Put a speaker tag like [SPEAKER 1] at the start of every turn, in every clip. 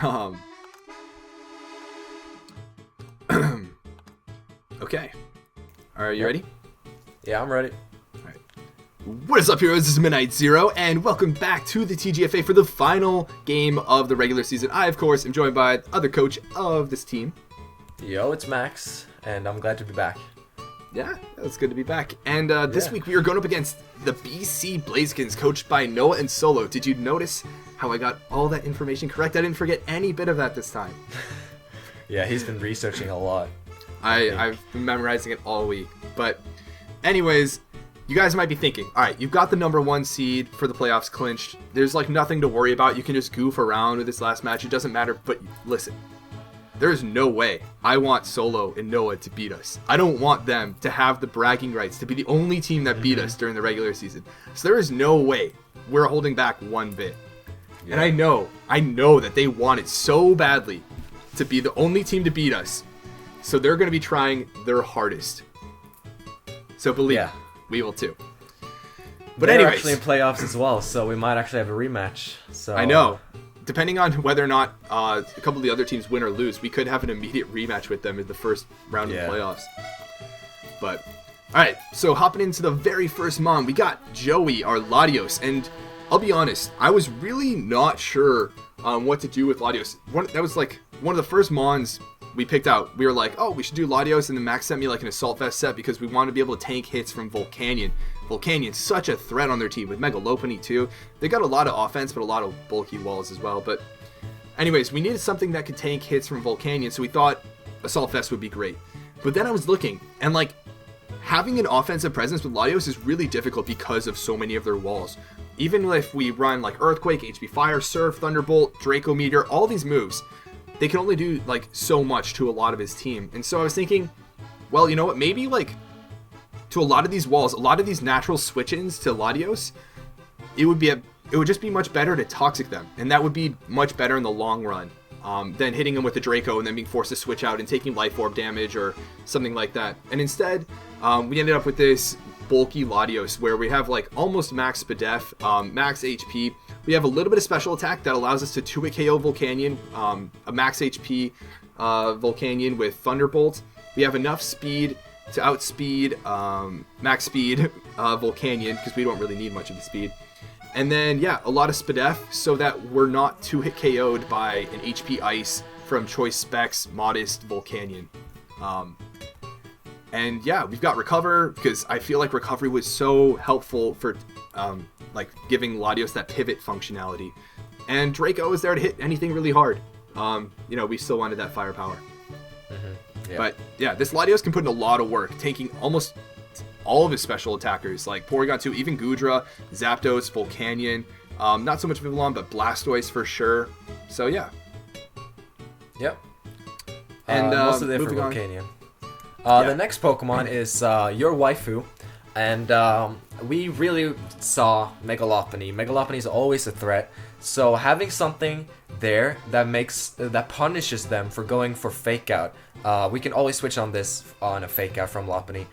[SPEAKER 1] Um, okay. Are you ready?
[SPEAKER 2] Yeah, I'm ready.
[SPEAKER 1] What is up, heroes? This is Midnight Zero, and welcome back to the TGFA for the final game of the regular season. I, of course, am joined by the other coach of this team.
[SPEAKER 2] Yo, it's Max, and I'm glad to be back.
[SPEAKER 1] Yeah, it's good to be back. And this week we are going up against the BC Blazikens, coached by Noah and Solo. Did you notice how I got all that information correct? I didn't forget any bit of that this time.
[SPEAKER 2] Yeah, he's been researching a lot.
[SPEAKER 1] I've been memorizing it all week. But anyways, you guys might be thinking, all right, you've got the number 1 seed for the playoffs clinched. There's like nothing to worry about. You can just goof around with this last match. It doesn't matter. But listen, there's no way I want Solo and Noah to beat us. I don't want them to have the bragging rights to be the only team that beat us during the regular season. So there is no way we're holding back one bit. Yeah. And I know that they want it so badly to be the only team to beat us. So they're going to be trying their hardest. So believe me, we will too. But
[SPEAKER 2] They're
[SPEAKER 1] anyways,
[SPEAKER 2] actually in playoffs as well, so we might actually have a rematch. So
[SPEAKER 1] I know. Depending on whether or not a couple of the other teams win or lose, we could have an immediate rematch with them in the first round of the playoffs. But, alright, so hopping into the very first Mon, we got Joey, our Latios, and I'll be honest, I was really not sure what to do with Latios. That was like one of the first Mons we picked out. We were like, oh, we should do Latios, and then Max sent me like an Assault Vest set because we wanted to be able to tank hits from Volcanion. Volcanion's such a threat on their team with Megalopony too. They got a lot of offense, but a lot of bulky walls as well. But anyways, we needed something that could tank hits from Volcanion, so we thought Assault Vest would be great. But then I was looking, and like, having an offensive presence with Latios is really difficult because of so many of their walls. Even if we run like Earthquake, HP Fire, Surf, Thunderbolt, Draco Meteor, all these moves, they can only do like so much to a lot of his team. And so I was thinking, well, you know what, maybe like to a lot of these walls, a lot of these natural switch-ins to Latios, it would just be much better to toxic them, and that would be much better in the long run than hitting them with the Draco and then being forced to switch out and taking Life Orb damage or something like that. And instead, we ended up with this bulky Latios where we have like almost max SPDEF, max HP. We have a little bit of special attack that allows us to 2-hit KO Volcanion, a max HP Volcanion with Thunderbolt. We have enough speed to outspeed max speed Volcanion because we don't really need much of the speed. And then, yeah, a lot of SPDEF so that we're not 2-hit KO'd by an HP Ice from Choice Specs Modest Volcanion. And yeah, we've got Recover because I feel like Recovery was so helpful for like giving Latios that pivot functionality. And Draco is there to hit anything really hard. We still wanted that firepower. Yeah. But yeah, this Latios can put in a lot of work, taking almost all of his special attackers, like Porygon 2, even Goodra, Zapdos, Volcanion. Not so much Vivillon, but Blastoise for sure. So yeah.
[SPEAKER 2] Yep.
[SPEAKER 1] And
[SPEAKER 2] most of them for Volcanion. The next Pokemon is your waifu, and we really saw Megalopony. Megalopony is always a threat, so having something there that punishes them for going for Fake Out. We can always switch on a Fake Out from Lopunny.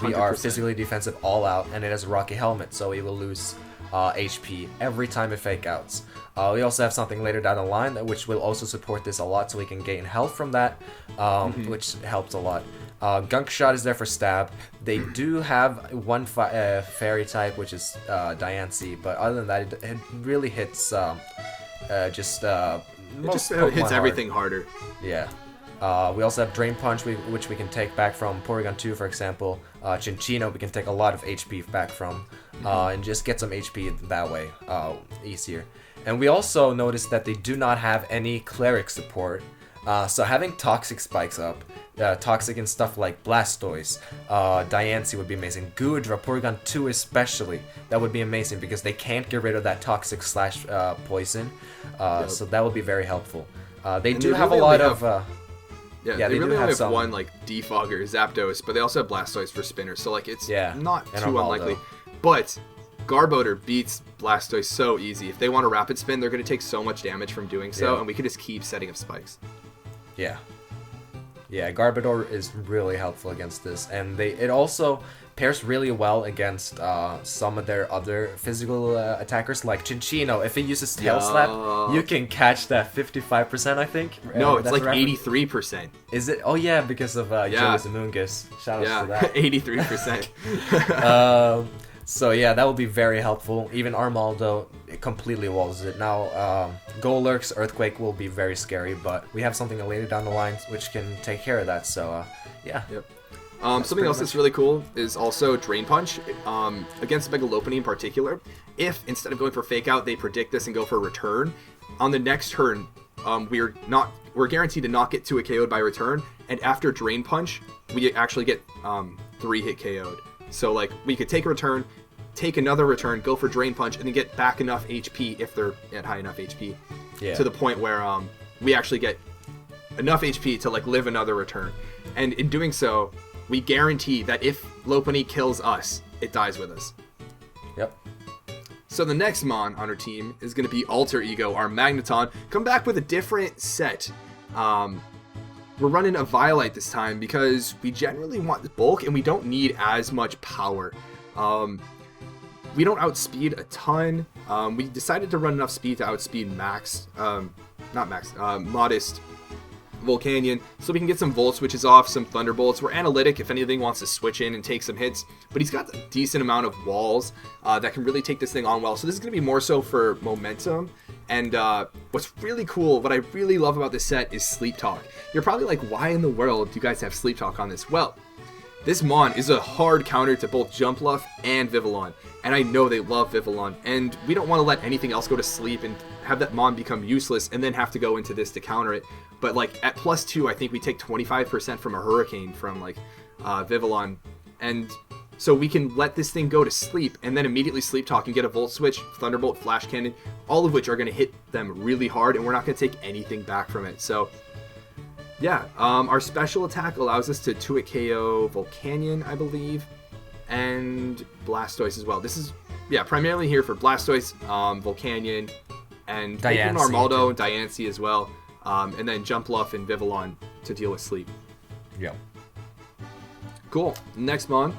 [SPEAKER 2] We are
[SPEAKER 1] 100%.
[SPEAKER 2] physically defensive all out, and it has a Rocky Helmet, so we will lose HP every time it Fake Outs. We also have something later down the line which will also support this a lot, so we can gain health from that, which helps a lot. Gunk Shot is there for stab. They do have one fairy type, which is Diancie, but other than that, it really hits most Pokemon
[SPEAKER 1] hits
[SPEAKER 2] hard.
[SPEAKER 1] everything harder.
[SPEAKER 2] Yeah. We also have Drain Punch, which we can take back from Porygon 2, for example. Chinchino, we can take a lot of HP back from, and just get some HP that way, easier. And we also noticed that they do not have any Cleric support, so having Toxic spikes up, Toxic and stuff like Blastoise, Diancie would be amazing. Goodra, Porygon 2 especially, that would be amazing because they can't get rid of that Toxic / Poison, so that would be very helpful. They do have a lot of...
[SPEAKER 1] they really only have one like Defogger, Zapdos, but they also have Blastoise for Spinner, so like it's not too unlikely. But Garbodor beats Blastoise so easy. If they want a Rapid Spin, they're going to take so much damage from doing so, and we can just keep setting up spikes. Yeah.
[SPEAKER 2] Yeah, Garbodor is really helpful against this, and it also pairs really well against some of their other physical attackers, like Cinchino. If he uses Tail Slap, you can catch that 55%, I think.
[SPEAKER 1] No, it's like 83%.
[SPEAKER 2] Is it? Oh yeah, because of Joey Zamungus. Shout out to that.
[SPEAKER 1] 83%.
[SPEAKER 2] So yeah, that will be very helpful. Even Armaldo completely walls it. Now, Golurk's Earthquake will be very scary, but we have something later down the line which can take care of that. So yeah.
[SPEAKER 1] Yep. Something else that's really cool is also Drain Punch. Against Megalopony in particular, if instead of going for Fake Out, they predict this and go for Return, on the next turn, we're guaranteed to not get 2-hit KO'd by Return, and after Drain Punch, we actually get 3-hit KO'd. So like we could take a Return, take another Return, go for Drain Punch, and then get back enough HP if they're at high enough HP, to the point where we actually get enough HP to like live another Return. And in doing so, we guarantee that if Lopunny kills us, it dies with us.
[SPEAKER 2] Yep.
[SPEAKER 1] So the next Mon on our team is going to be Alter Ego, our Magneton. Come back with a different set. We're running a Violite this time because we generally want bulk and we don't need as much power. We don't outspeed a ton. We decided to run enough speed to outspeed Modest Volcanion, so we can get some Volt Switches off, some Thunderbolts. We're analytic if anything wants to switch in and take some hits, but he's got a decent amount of walls that can really take this thing on well. So this is going to be more so for momentum. And what's really cool, what I really love about this set is Sleep Talk. You're probably like, why in the world do you guys have Sleep Talk on this? Well, this Mon is a hard counter to both Jumpluff and Vivillon, and I know they love Vivillon, and we don't want to let anything else go to sleep and have that Mon become useless and then have to go into this to counter it. But like at +2, I think we take 25% from a Hurricane from like Vivillon, and so we can let this thing go to sleep and then immediately Sleep Talk and get a Volt Switch, Thunderbolt, Flash Cannon, all of which are going to hit them really hard, and we're not going to take anything back from it. So yeah, our special attack allows us to 2-hit KO Volcanion, I believe, and Blastoise as well. This is, primarily here for Blastoise, Volcanion, and Armaldo, Diancie as well, and then Jumpluff and Vivillon to deal with sleep.
[SPEAKER 2] Yep.
[SPEAKER 1] Cool. Next Mon.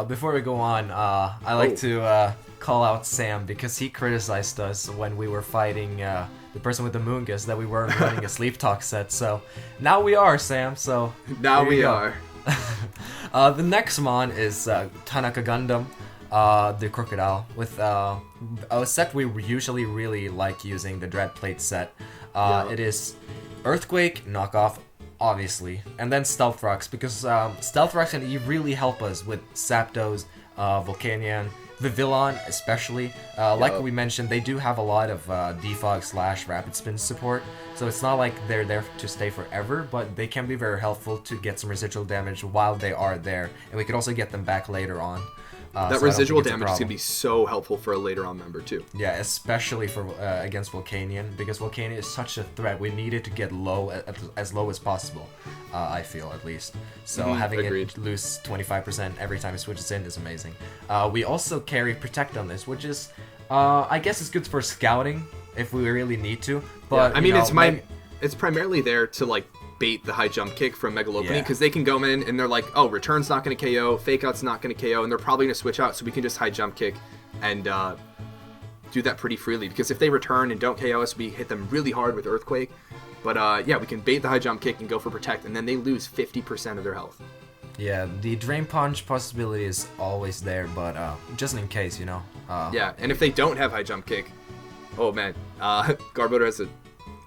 [SPEAKER 2] Before we go on, I like to call out Sam because he criticized us when we were fighting the person with the Moongus that we weren't running a Sleep Talk set. So now we are, Sam. So
[SPEAKER 1] now we are.
[SPEAKER 2] The next Mon is Tanaka Gundam, the Crocodile, with a set we usually really like using, the Dread Plate set. It is Earthquake, knockoff, obviously, and then Stealth Rocks, because Stealth Rocks can really help us with Zapdos, Volcanion, Vivillon especially. Like we mentioned, they do have a lot of defog / rapid spin support, so it's not like they're there to stay forever, but they can be very helpful to get some residual damage while they are there, and we could also get them back later on.
[SPEAKER 1] That so residual damage is going to be so helpful for a later on member too.
[SPEAKER 2] Yeah, especially for against Volcanion, because Volcanion is such a threat. We need it to get low, as low as possible, I feel at least. So having it lose 25% every time it switches in is amazing. We also carry Protect on this, which is, I guess it's good for scouting if we really need to. But
[SPEAKER 1] I mean, it's primarily there to like bait the high jump kick from Megalopony, because they can go in and they're like, oh, Return's not going to KO, Fake Out's not going to KO, and they're probably going to switch out, so we can just high jump kick and do that pretty freely, because if they return and don't KO us, we hit them really hard with Earthquake. But we can bait the high jump kick and go for Protect, and then they lose 50% of their health. Yeah,
[SPEAKER 2] the Drain Punch possibility is always there, but just in case, you know.
[SPEAKER 1] And if they don't have high jump kick, oh man, Garbodor has a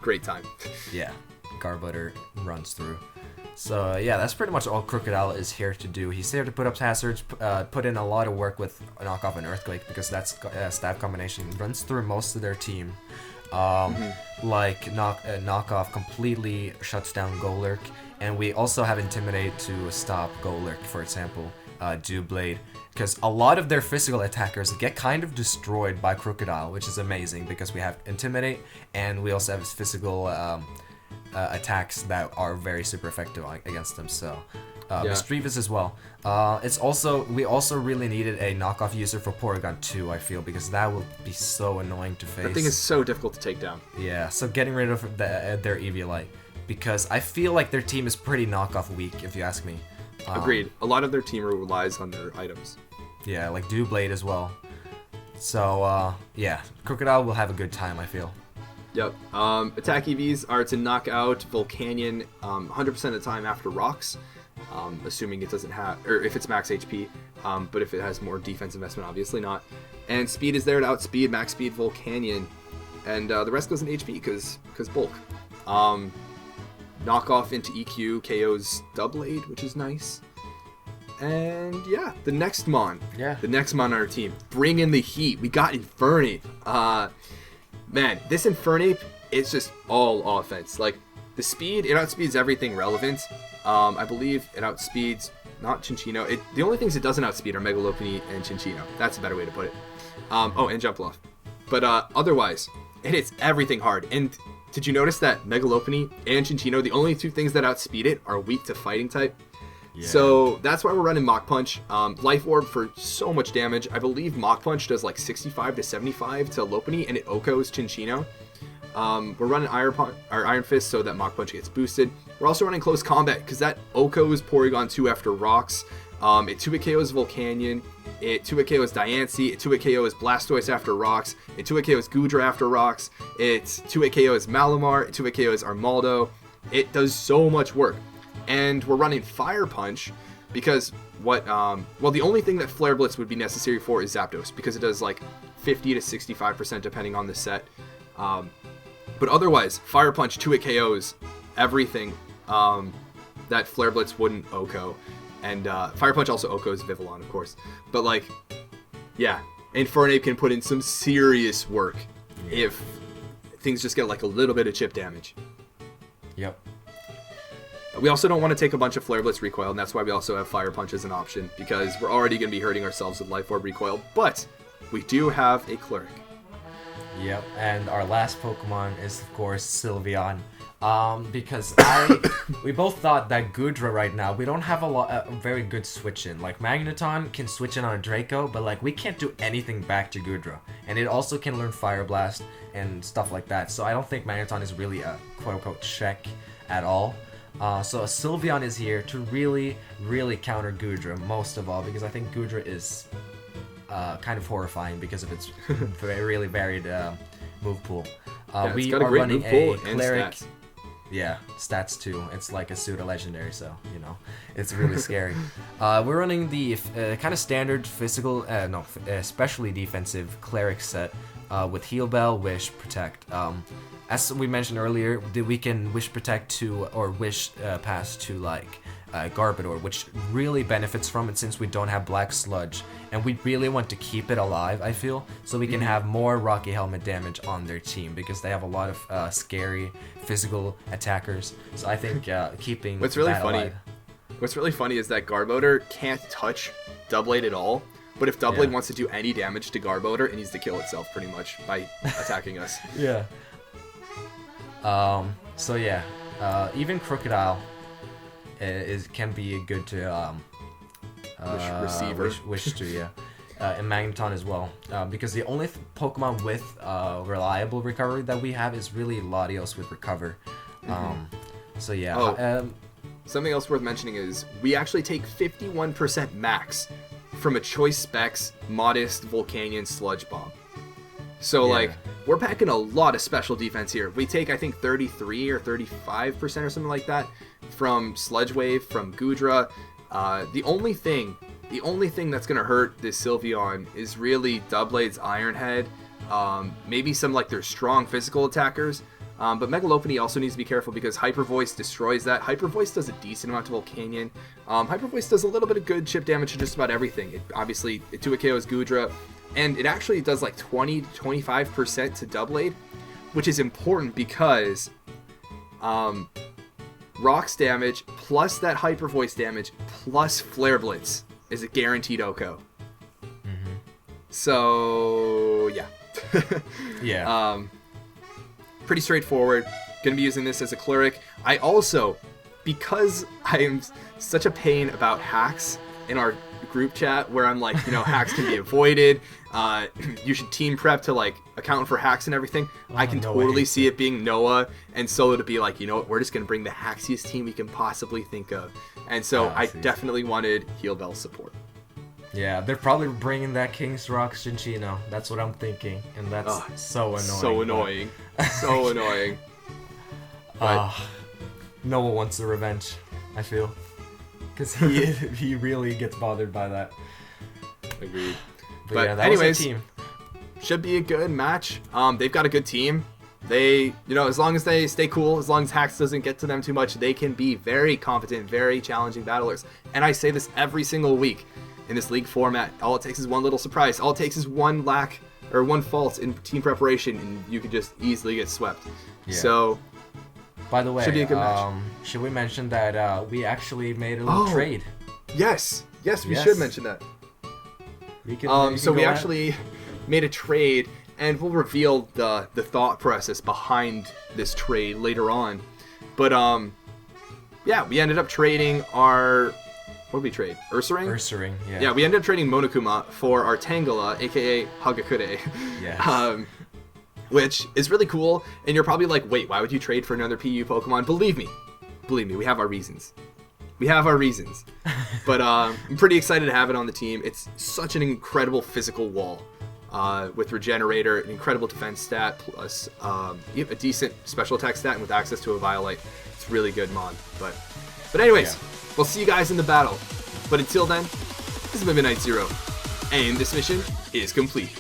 [SPEAKER 1] great time.
[SPEAKER 2] Yeah. Garbodor runs through. So yeah, that's pretty much all Crocodile is here to do. He's here to put up hazards, put in a lot of work with Knockoff and Earthquake, because that's stab combination runs through most of their team. Like Knockoff completely shuts down Golurk, and we also have Intimidate to stop Golurk, for example, Doublade, because a lot of their physical attackers get kind of destroyed by Crocodile, which is amazing because we have Intimidate and we also have physical attacks that are very super effective against them. So Mischievous as well. We also really needed a knockoff user for Porygon 2, I feel, because that will be so annoying to face.
[SPEAKER 1] That thing is so difficult to take down.
[SPEAKER 2] Yeah, so getting rid of their Eviolite, because I feel like their team is pretty knockoff weak, if you ask me.
[SPEAKER 1] Agreed. A lot of their team relies on their items.
[SPEAKER 2] Yeah, like Dew Blade as well. So, yeah, Crocodile will have a good time, I feel.
[SPEAKER 1] Yep. Attack EVs are to knock out Volcanion 100% of the time after rocks, assuming it doesn't have, or if it's max HP, but if it has more defense investment, obviously not. And speed is there to outspeed max speed Volcanion, and the rest goes in HP because bulk. Knockoff into EQ KO's Doublade, which is nice. And yeah, the next Mon.
[SPEAKER 2] Yeah.
[SPEAKER 1] The next Mon on our team. Bring in the heat. We got Infernape. Man, this Infernape is just all offense. Like, the speed, it outspeeds everything relevant. I believe it outspeeds, not Chinchino. The only things it doesn't outspeed are Megalopony and Chinchino. That's a better way to put it. And Jump Bluff. But otherwise, it hits everything hard. And did you notice that Megalopony and Chinchino, the only two things that outspeed it are weak to fighting type? Yeah. So that's why we're running Mach Punch. Life Orb for so much damage. I believe Mach Punch does like 65 to 75 to Lopunny, and it OHKOs Chinchino. We're running Iron Fist so that Mach Punch gets boosted. We're also running Close Combat because that OHKOs Porygon 2 after rocks. It 2-hit KOs Volcanion. It 2-hit KOs Diancie. It 2-hit KOs Blastoise after rocks. It 2-hit KOs Goodra after rocks. It 2-hit KOs Malamar. It 2-hit KOs Armaldo. It does so much work. And we're running Fire Punch because the only thing that Flare Blitz would be necessary for is Zapdos because it does like 50 to 65% depending on the set. But otherwise, Fire Punch 2-hit KOs everything that Flare Blitz wouldn't OHKO. And Fire Punch also OHKOs Vivillon, of course. But like, yeah, Infernape can put in some serious work if things just get like a little bit of chip damage.
[SPEAKER 2] Yep.
[SPEAKER 1] We also don't want to take a bunch of Flare Blitz recoil, and that's why we also have Fire Punch as an option, because we're already going to be hurting ourselves with Life Orb recoil, but we do have a Cleric.
[SPEAKER 2] Yep, and our last Pokemon is, of course, Sylveon. Because we both thought that Goodra right now, we don't have a very good switch in. Like, Magneton can switch in on a Draco, but like, we can't do anything back to Goodra. And it also can learn Fire Blast and stuff like that, so I don't think Magneton is really a quote-unquote check at all. So Sylveon is here to really, really counter Goodra, most of all, because I think Goodra is kind of horrifying because of its really varied move pool. We are running a Cleric. Stats. Yeah, stats too. It's like a pseudo-legendary, so, you know, it's really scary. We're running the kind of standard especially defensive Cleric set with Heal Bell, Wish, Protect. As we mentioned earlier, we can Wish Protect to, or Wish Pass to, like, Garbodor, which really benefits from it since we don't have Black Sludge. And we really want to keep it alive, I feel, so we can have more Rocky Helmet damage on their team, because they have a lot of scary physical attackers. So I think keeping
[SPEAKER 1] What's really
[SPEAKER 2] alive.
[SPEAKER 1] funny is that Garbodor can't touch Doublade at all. But if Doublade wants to do any damage to Garbodor, it needs to kill itself pretty much by attacking us.
[SPEAKER 2] Yeah. So yeah, even Crocodile can be good to
[SPEAKER 1] receiver.
[SPEAKER 2] Wish to, yeah. And Magneton as well, because the only Pokemon with reliable recovery that we have is really Latios with Recover. So yeah.
[SPEAKER 1] Something else worth mentioning is we actually take 51% max from a Choice Specs Modest Volcanion Sludge Bomb. So like, we're packing a lot of special defense here. We take, I think, 33 or 35% or something like that from Sludge Wave, from Goodra. The only thing that's gonna hurt this Sylveon is really Doublade's Iron Head. Maybe some like their strong physical attackers. But Megalopony also needs to be careful because Hyper Voice destroys that. Hyper Voice does a decent amount to Volcanion. Hyper Voice does a little bit of good chip damage to just about everything. It 2-hit KOs Goodra, and it actually does like 20 to 25% to Doublade, which is important because Rocks damage plus that Hyper Voice damage plus Flare Blitz is a guaranteed OHKO. So yeah.
[SPEAKER 2] Yeah.
[SPEAKER 1] Pretty straightforward. Gonna be using this as a Cleric. I also, because I am such a pain about hacks in our group chat where I'm like, hacks can be avoided. You should team prep to like account for hacks and everything. I can totally see it being Noah and Solo to be like, you know what, we're just gonna bring the hacksiest team we can possibly think of. And so I definitely wanted Heal Bell support.
[SPEAKER 3] Yeah, they're probably bringing that King's Rock Cinchino. That's what I'm thinking, and that's so annoying.
[SPEAKER 1] So annoying. So annoying.
[SPEAKER 3] Noah wants the revenge, I feel. Because he really gets bothered by that.
[SPEAKER 1] Agreed.
[SPEAKER 3] But yeah, anyways, team.
[SPEAKER 1] Should be a good match. They've got a good team. They, as long as they stay cool, as long as hacks doesn't get to them too much, they can be very competent, very challenging battlers. And I say this every single week in this league format. All it takes is one little surprise. All it takes is one lack or one fault in team preparation, and you could just easily get swept. Yeah. So,
[SPEAKER 3] by the way,
[SPEAKER 1] should be a good match.
[SPEAKER 3] Should we mention that we actually made a little trade?
[SPEAKER 1] Yes, we should mention that. We actually made a trade, and we'll reveal the thought process behind this trade later on. But we ended up trading our... What did we trade? Ursaring?
[SPEAKER 3] Ursaring, yeah.
[SPEAKER 1] Yeah, we ended up trading Monokuma for our Tangela, aka Hagakure.
[SPEAKER 3] Yes.
[SPEAKER 1] Which is really cool, and you're probably like, wait, why would you trade for another PU Pokemon? Believe me, we have our reasons. But I'm pretty excited to have it on the team. It's such an incredible physical wall with Regenerator, an incredible defense stat, plus a decent special attack stat, and with access to a Violite. It's really good mon. But anyways, we'll see you guys in the battle. But until then, this has been Midnight Zero, and this mission is complete.